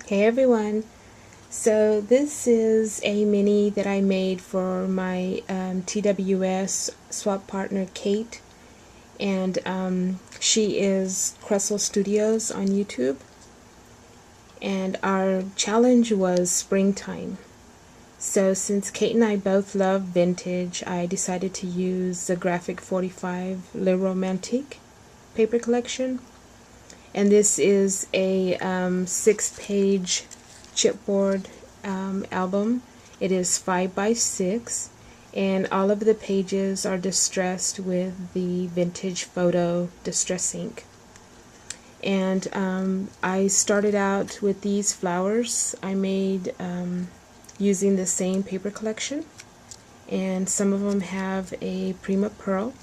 Hey everyone, so this is a mini that I made for my TWS swap partner Kate, and she is krussellstudios on YouTube, and our challenge was springtime. So since Kate and I both love vintage, I decided to use the Graphic 45 Le Romantique paper collection. And this is a 6-page chipboard album. It is 5 by 6, and all of the pages are distressed with the vintage photo distress ink. And I started out with these flowers I made using the same paper collection, and some of them have a Prima Pearl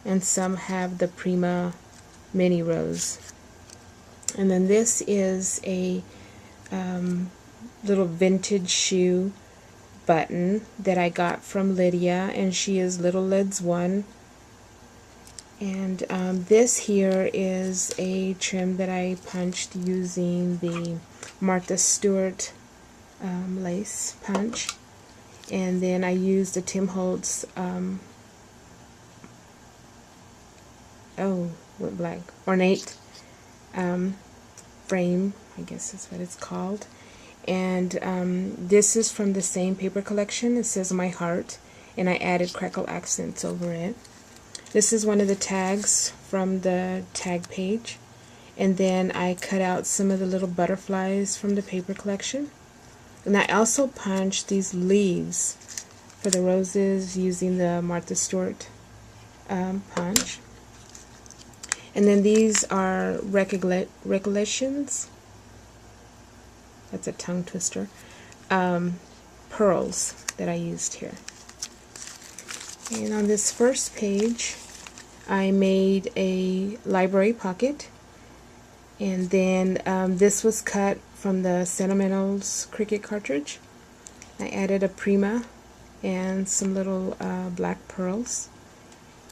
and some have the Prima Mini Rose. And then this is a little vintage shoe button that I got from Lydia, and she is Little Lids 1. And this here is a trim that I punched using the Martha Stewart lace punch. And then I used a Tim Holtz, went blank, ornate frame, I guess is what it's called. And this is from the same paper collection. It says My Heart, and I added crackle accents over it. This is one of the tags from the tag page, and then I cut out some of the little butterflies from the paper collection. And I also punched these leaves for the roses using the Martha Stewart punch. And then these are recollections, that's a tongue twister, pearls that I used here. And on this first page, I made a library pocket, and then this was cut from the Sentimentals Cricut cartridge. I added a Prima and some little black pearls.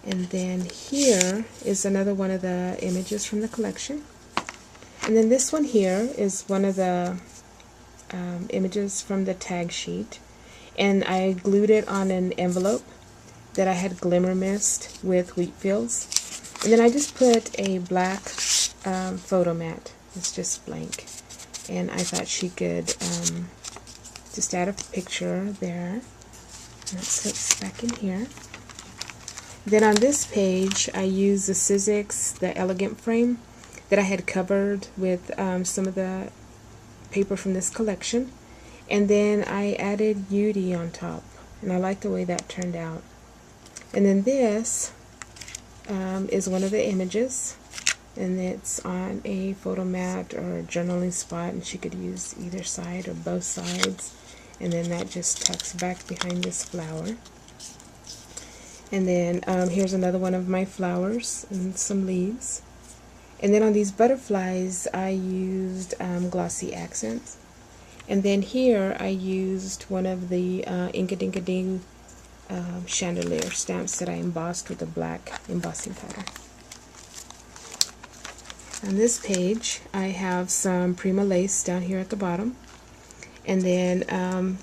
And then here is another one of the images from the collection. And then this one here is one of the images from the tag sheet. And I glued it on an envelope that I had glimmer mist with wheat fields. And then I just put a black photo mat. It's just blank. And I thought she could just add a picture there. And that slips back in here. Then on this page, I used the Sizzix, the elegant frame that I had covered with some of the paper from this collection. And then I added Beauty on top, and I like the way that turned out. And then this is one of the images, and it's on a photo mat or a journaling spot, and she could use either side or both sides. And then that just tucks back behind this flower. And then here's another one of my flowers and some leaves. And then on these butterflies, I used glossy accents. And then here I used one of the Ink-a-Dink-a-Ding chandelier stamps that I embossed with a black embossing powder. On this page, I have some Prima lace down here at the bottom. And then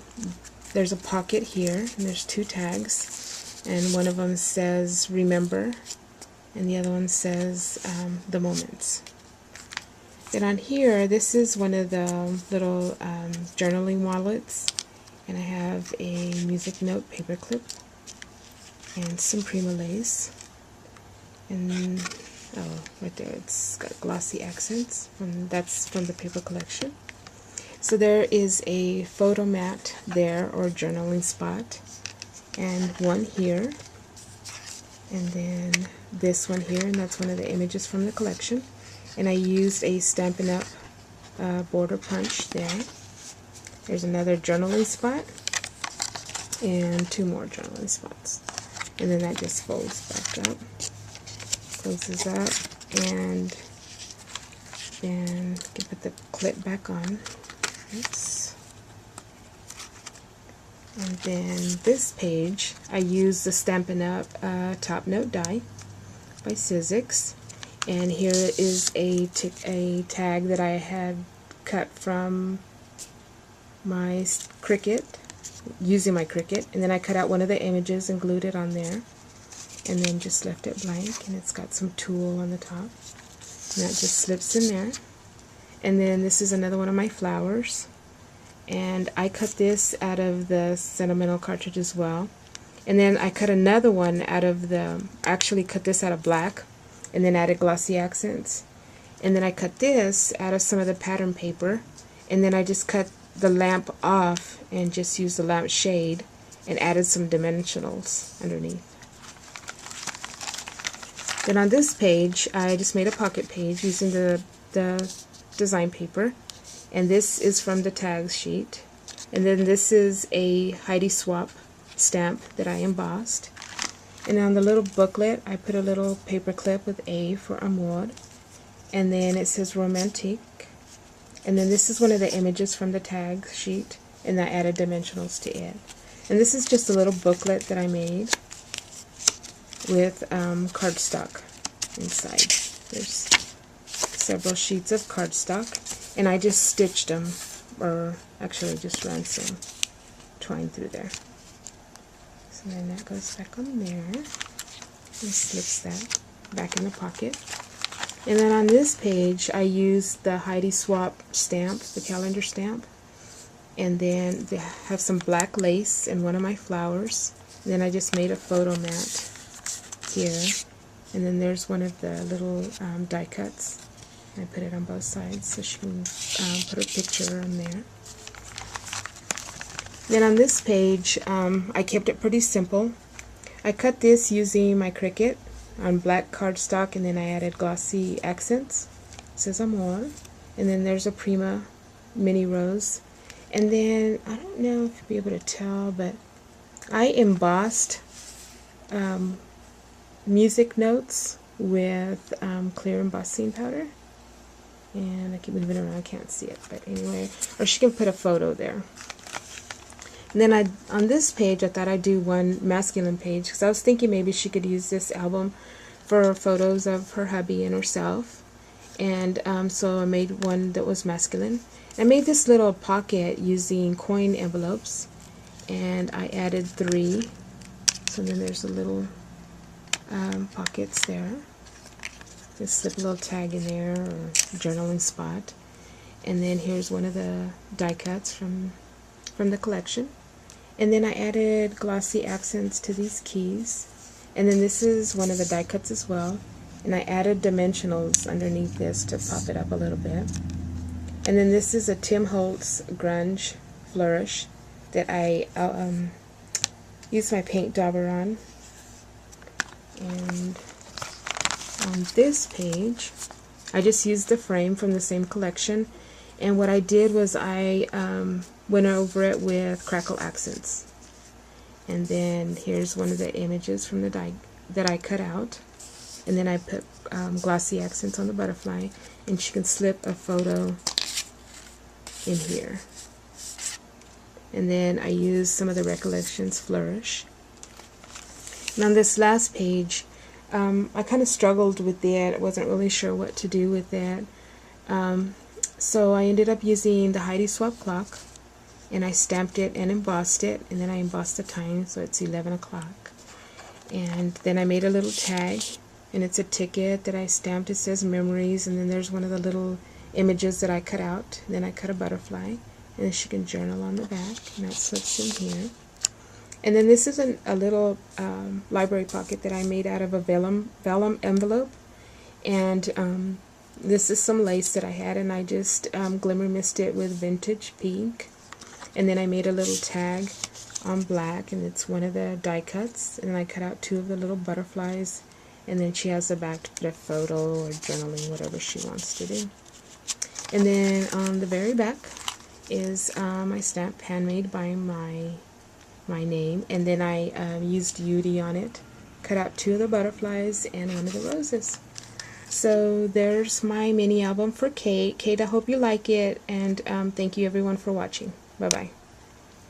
there's a pocket here, and there's 2 tags. And one of them says Remember, and the other one says The Moments. Then on here, this is one of the little journaling wallets, and I have a music note paperclip and some Prima lace. And then, right there, it's got glossy accents, and that's from the paper collection. So there is a photo mat there, or journaling spot, and one here, and then this one here, and that's one of the images from the collection. And I used a Stampin' Up border punch there. There's another journaling spot, and 2 more journaling spots. And then that just folds back up, closes up, and then you can put the clip back on. Oops. And then this page, I used the Stampin' Up Top Note die by Sizzix. And here is a tag that I had cut from my Cricut, using my Cricut, and then I cut out one of the images and glued it on there, and then just left it blank, and it's got some tulle on the top, and that just slips in there. And then this is another one of my flowers, and I cut this out of the sentimental cartridge as well. And then I cut another one out of the, actually cut this out of black and then added glossy accents. And then I cut this out of some of the pattern paper, and then I just cut the lamp off and just used the lamp shade and added some dimensionals underneath. Then on this page I just made a pocket page using the design paper, and this is from the tags sheet. And then this is a Heidi Swap stamp that I embossed. And on the little booklet I put a little paper clip with A for Amor, and then it says Romantique. And then this is one of the images from the tag sheet, and I added dimensionals to it. And this is just a little booklet that I made with cardstock inside. There's several sheets of cardstock, and I just stitched them, or actually just ran some twine through there. So then that goes back on there and slips that back in the pocket. And then on this page I used the Heidi Swap stamp, the calendar stamp, and then they have some black lace in one of my flowers. And then I just made a photo mat here, and then there's one of the little die cuts. I put it on both sides so she can put her picture on there. Then on this page I kept it pretty simple. I cut this using my Cricut on black cardstock, and then I added glossy accents. It says Amor, and then there's a Prima mini rose. And then I don't know if you'll be able to tell, but I embossed music notes with clear embossing powder. And I keep moving around, I can't see it, but anyway, or she can put a photo there. And then on this page I thought I'd do one masculine page, because I was thinking maybe she could use this album for photos of her hubby and herself. And so I made one that was masculine. I made this little pocket using coin envelopes, and I added 3. So then there's a little pockets there. Just slip a little tag in there, or journaling spot. And then here's one of the die cuts from the collection. And then I added glossy accents to these keys. And then this is one of the die cuts as well. And I added dimensionals underneath this to pop it up a little bit. And then this is a Tim Holtz Grunge Flourish that I used my paint dauber on. And on this page I just used the frame from the same collection, and what I did was I went over it with crackle accents. And then here's one of the images from the die that I cut out, and then I put glossy accents on the butterfly, and she can slip a photo in here. And then I used some of the Recollections Flourish. And on this last page I kind of struggled with it. I wasn't really sure what to do with it. So I ended up using the Heidi Swap clock, and I stamped it and embossed it, and then I embossed the time so it's 11 o'clock. And then I made a little tag, and it's a ticket that I stamped. It says memories, and then there's one of the little images that I cut out. And then I cut a butterfly, and then she can journal on the back, and that slips in here. And then this is a little library pocket that I made out of a vellum envelope, and this is some lace that I had, and I just glimmer mist it with vintage pink. And then I made a little tag on black, and it's one of the die cuts, and I cut out 2 of the little butterflies, and then she has the back to put a photo or journaling, whatever she wants to do. And then on the very back is my stamp, handmade by my name, and then I used Yudi on it, cut out 2 of the butterflies and one of the roses. So there's my mini album for Kate. Kate, I hope you like it, and thank you everyone for watching. Bye bye.